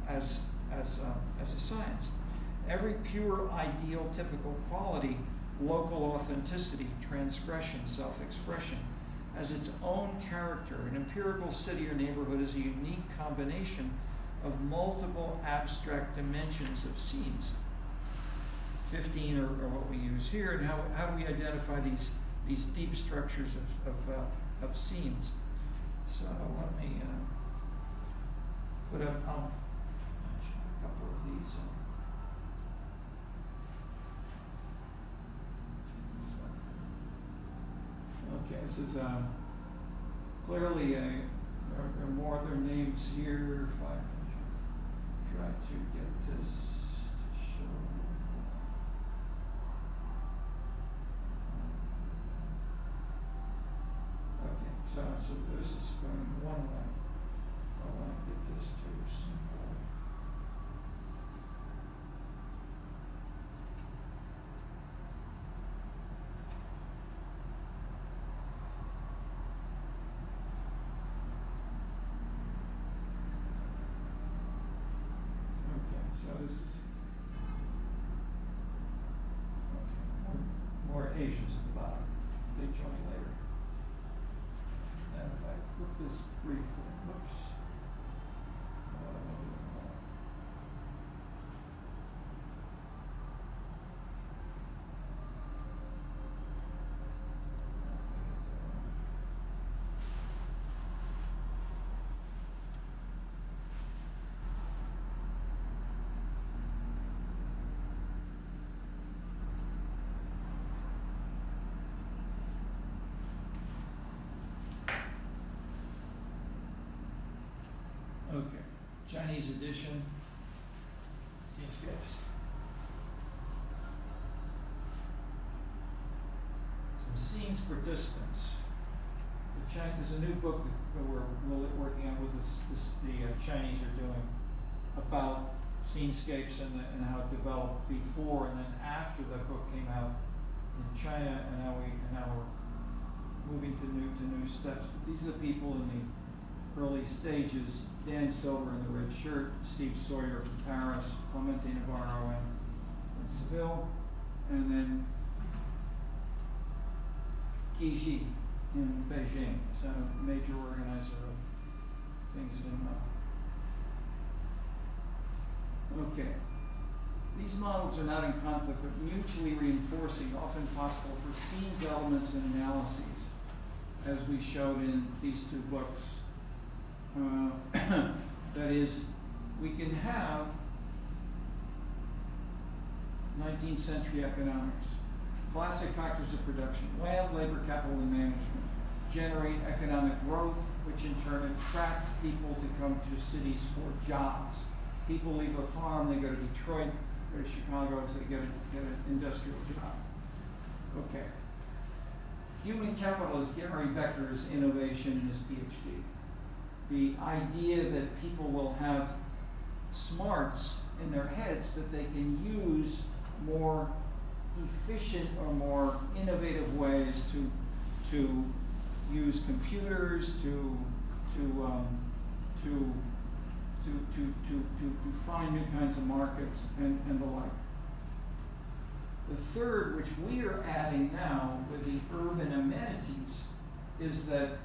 as a science. Every pure, ideal, typical quality, local authenticity, transgression, self-expression, has its own character. An empirical city or neighborhood is a unique combination of multiple abstract dimensions of scenes. 15 are what we use here, and how do we identify these deep structures of scenes? So let me put up a couple of these. Okay, this is clearly there are more other names here. If I try to get this to show. Okay, so this is going one way. I want to get this to simple. So this is okay. More Asians at the bottom. They join later. And if I flip this briefly, whoops. What am I doing wrong? Okay, Chinese edition, Scenescapes. Some scenes participants. There's a new book that we're working on with the Chinese are doing about Scenescapes and how it developed before and then after the book came out in China, and now we're moving to new steps. But these are the people in the early stages: Dan Silver in the red shirt, Steve Sawyer from Paris, Clemente Navarro in Seville, and then Qi Ji in Beijing, so a major organizer of things in Okay. These models are not in conflict, but mutually reinforcing, often possible for scenes, elements, and analyses, as we showed in these two books. That is, we can have 19th century economics, classic factors of production, land, labor, capital, and management, generate economic growth, which in turn attract people to come to cities for jobs. People leave a farm, they go to Detroit, go to Chicago, so they get an industrial job. Okay. Human capital is Gary Becker's innovation in his PhD. The idea that people will have smarts in their heads that they can use more efficient or more innovative ways to use computers, to find new kinds of markets and the like. The third, which we are adding now with the urban amenities, is that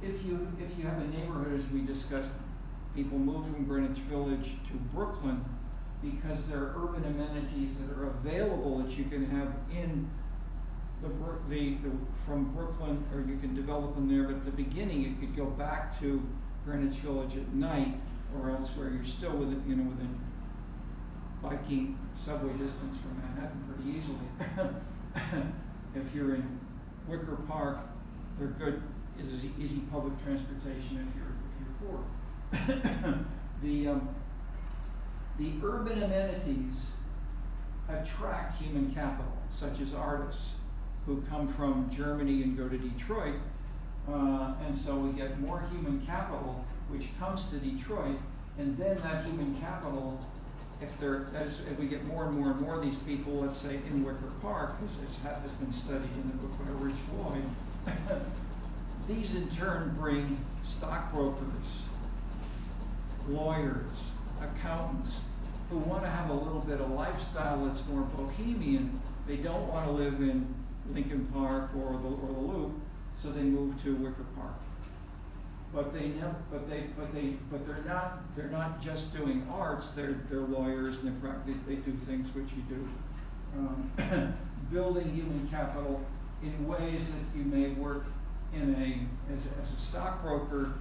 if you have a neighborhood, as we discussed, people move from Greenwich Village to Brooklyn because there are urban amenities that are available that you can have in from Brooklyn, or you can develop them there. But at the beginning, you could go back to Greenwich Village at night or elsewhere. You're still within biking subway distance from Manhattan pretty easily. If you're in Wicker Park, they're good. Is easy public transportation if you're poor. The urban amenities attract human capital, such as artists who come from Germany and go to Detroit, and so we get more human capital which comes to Detroit, and then that human capital, if we get more and more of these people, let's say in Wicker Park, as has been studied in the book by Rich Lloyd, these in turn bring stockbrokers, lawyers, accountants, who want to have a little bit of lifestyle that's more bohemian. They don't want to live in Lincoln Park or the Loop, so they move to Wicker Park. But they're not just doing arts. They're lawyers, and they do things which you do. Building human capital in ways that you may work as a stockbroker,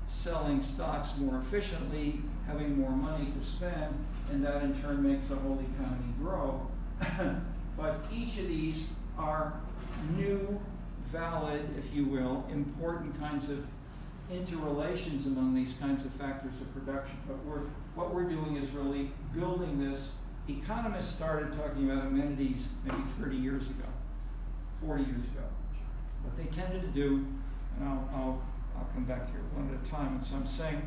selling stocks more efficiently, having more money to spend, and that in turn makes the whole economy grow. But each of these are new, valid, if you will, important kinds of interrelations among these kinds of factors of production. But what we're doing is really building this. Economists started talking about amenities maybe 30 years ago, 40 years ago. What they tended to do, and I'll come back here one at a time, and so I'm saying,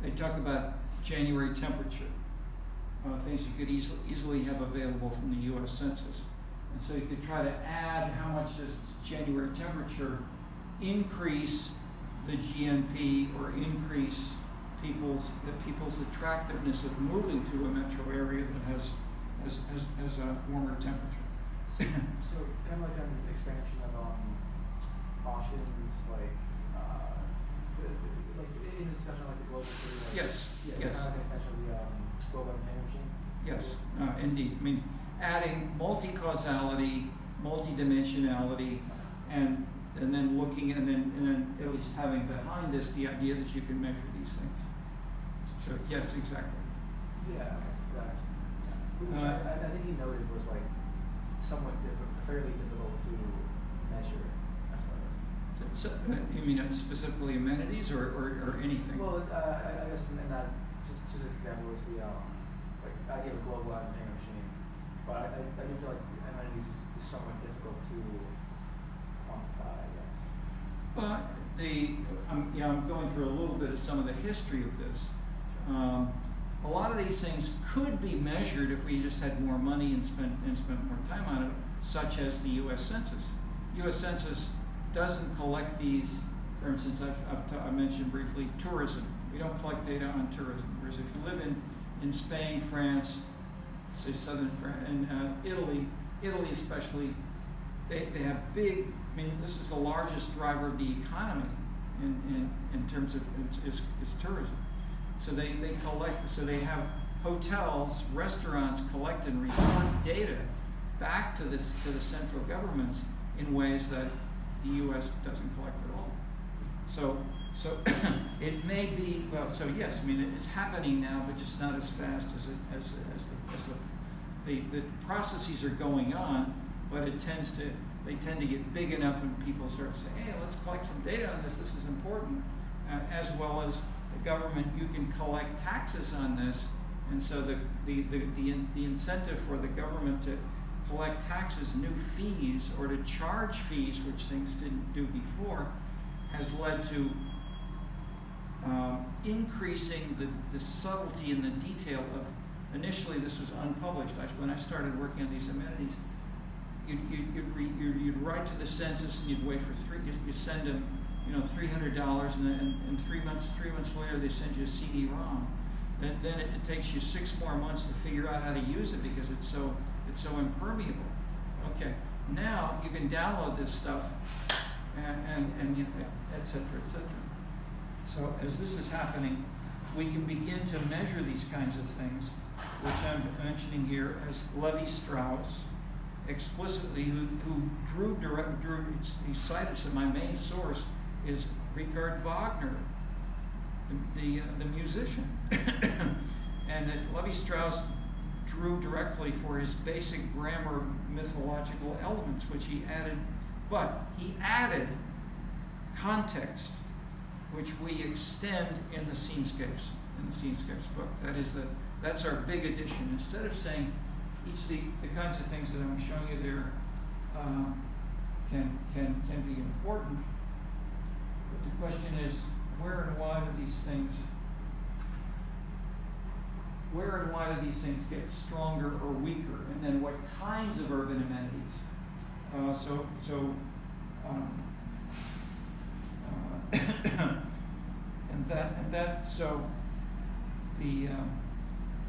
they talk about January temperature, things you could easily have available from the U.S. Census. And so you could try to add how much does January temperature increase the GNP or increase people's attractiveness of moving to a metro area that has a warmer temperature. So kind of like an expansion of Austin's like in a discussion like the global city. Like, Yes. Kind of like an expansion of the global entertainment machine. Yes, indeed. I mean, adding multi-causality, multi-dimensionality, and then looking, and then at least having behind this the idea that you can measure these things. So yes, exactly. Yeah, okay, which I think he noted was like somewhat fairly difficult to measure, I suppose. So, you mean specifically amenities or anything? Well, I guess in that just specific example is the like idea of a global entertainment machine, but I do feel like amenities is somewhat difficult to quantify, I guess. Well, I'm going through a little bit of some of the history of this. A lot of these things could be measured if we just had more money and spent more time on it, such as the U.S. Census. U.S. Census doesn't collect these. For instance, I mentioned briefly tourism. We don't collect data on tourism. Whereas if you live in Spain, France, say southern France, and Italy especially, they have big. I mean, this is the largest driver of the economy in terms of is tourism. So they collect. So they have hotels, restaurants collect and report data back to the central governments in ways that the U.S. doesn't collect at all. So it may be, well, so yes, I mean, it's happening now, but just not as fast as the processes are going on, but they tend to get big enough when people start to say, hey, let's collect some data on this is important, as well as the government, you can collect taxes on this, and so the incentive for the government to collect taxes, new fees, or to charge fees, which things didn't do before, has led to increasing the subtlety and the detail of, initially this was unpublished. When I started working on these amenities, you'd write to the census and you'd wait for you send them, $300, and then 3 months later they send you a CD-ROM. Then it takes you 6 more months to figure out how to use it because it's so impermeable. Okay, now you can download this stuff and et cetera, et cetera. So as this is happening, we can begin to measure these kinds of things, which I'm mentioning here as Levi-Strauss explicitly, who he cited, so my main source is Richard Wagner, the musician, and that Levi-Strauss drew directly for his basic grammar of mythological elements, which he added, but he added context, which we extend in the Scenescapes book. That's our big addition. Instead of saying each of the kinds of things that I'm showing you there can be important, but the question is, where and why do these things get stronger or weaker, and then what kinds of urban amenities? So the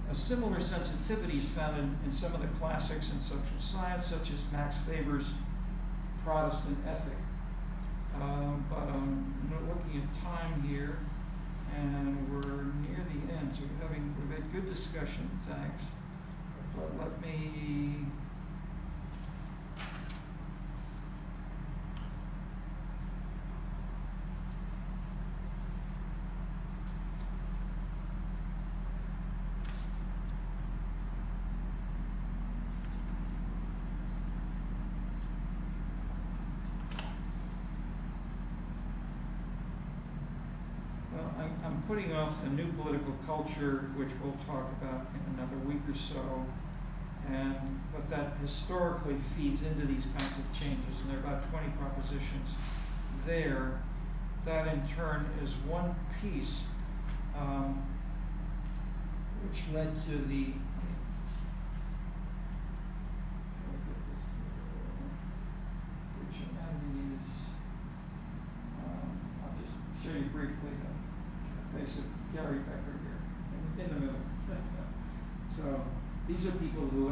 a similar sensitivity is found in some of the classics in social science, such as Max Weber's Protestant ethic. But I'm looking at time here, and we're near the end, so we've had good discussion, thanks. But let me I'm putting off the new political culture, which we'll talk about in another week or so, but that historically feeds into these kinds of changes, and there are about 20 propositions there. That in turn is one piece which led to the which amenities. I'll just show you briefly the face of Gary Becker here in the middle. So these are people who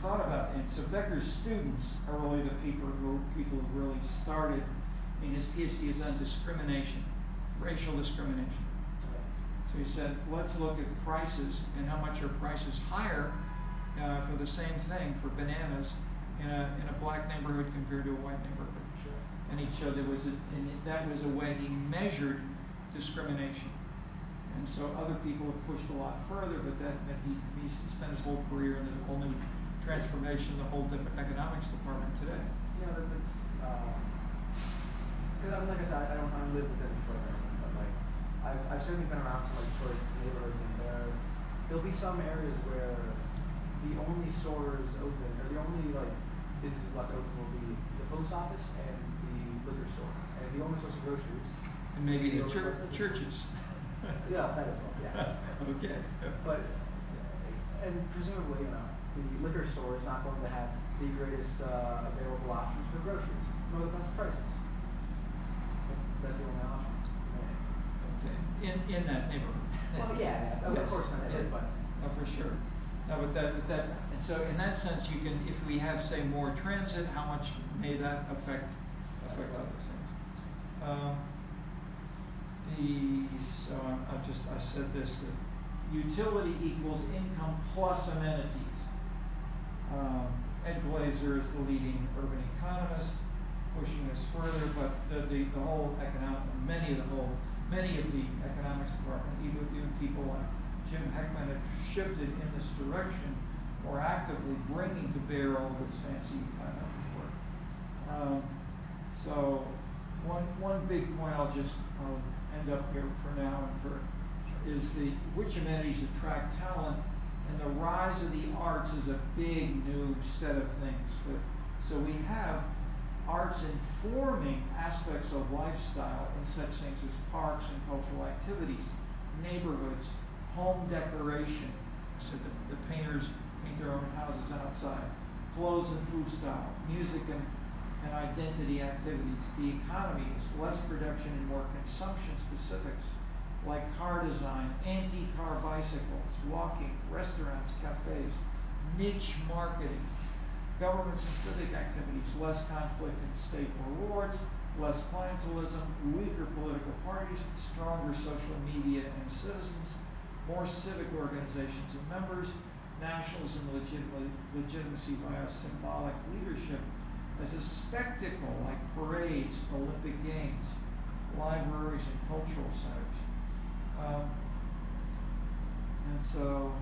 thought about it. And so Becker's students are really the people who really started. I mean, his PhD is on discrimination, racial discrimination. So he said, let's look at prices and how much are prices higher for the same thing for bananas in a black neighborhood compared to a white neighborhood. Sure. And he showed that was a way he measured discrimination. And so other people have pushed a lot further, but that he spent his whole career, and there's a whole new transformation in the whole economics department today. Yeah, that's because like I said, I don't live within Detroit or anything, but like I've certainly been around some like Detroit neighborhoods, and there'll be some areas where the only stores open, or the only like businesses left open, will be the post office and the liquor store, and the only source of groceries. And maybe the churches. Yeah, that as well. Yeah. Okay. But and presumably, the liquor store is not going to have the greatest available options for groceries, nor the best prices. But that's the only options. Okay. In that neighborhood. Well, yeah, of Yes. course not Yes. but No, for sure. No, but that, and so in that sense, you can, if we have, say, more transit, how much may that affect other things? I said this, that utility equals income plus amenities. Ed Glazer is the leading urban economist, pushing this further, but the whole many of the economics department, even people like Jim Heckman, have shifted in this direction, more actively bringing to bear all this fancy economic work. So one big point I'll end up here for now is which amenities attract talent, and the rise of the arts is a big new set of things. So we have arts informing aspects of lifestyle in such things as parks and cultural activities, neighborhoods, home decoration. So the painters paint their own houses outside, clothes and food style, music and identity activities. The economy is less production and more consumption specifics, like car design, anti-car bicycles, walking, restaurants, cafes, niche marketing, governments and civic activities, less conflict in state rewards, less clientelism, weaker political parties, stronger social media and citizens, more civic organizations and members, nationalism, legitimacy via symbolic leadership, as a spectacle like parades, Olympic Games, libraries, and cultural centers. And so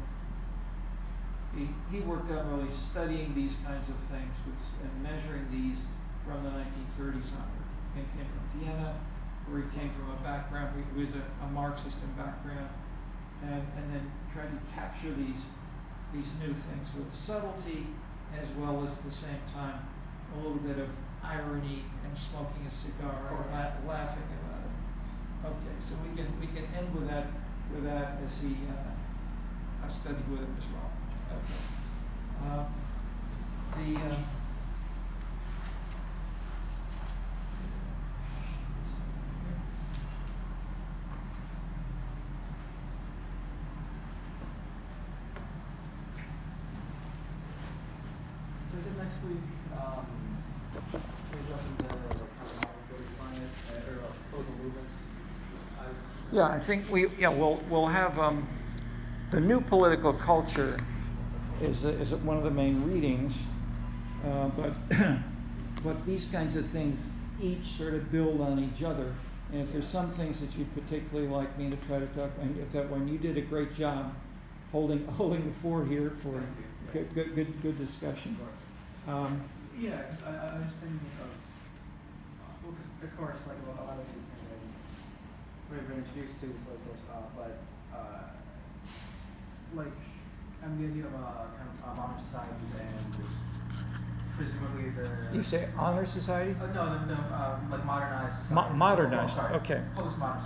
he worked on really studying these kinds of things and measuring these from the 1930s onward. He came from Vienna, where he came from a background, he was a Marxist in background, and then tried to capture these new things with subtlety, as well as at the same time a little bit of irony and smoking a cigar or laughing about it. Okay, so we can end with that as I studied with him as well. Okay. next week, we'll address the kind of modern political climate or political movements. Yeah, I think we'll have the new political culture is one of the main readings, but these kinds of things each sort of build on each other. And if there's some things that you'd particularly like me to try to talk, and if that one you did a great job holding the fort here for good discussion. Yeah, because I was thinking of, well, because of course, like a lot of these things that we've been introduced to, of course, but like, I mean, the idea of kind of modern societies and presumably the. You say honor society? No, like modernized society. Modernized. Oh, sorry. Okay. Postmodern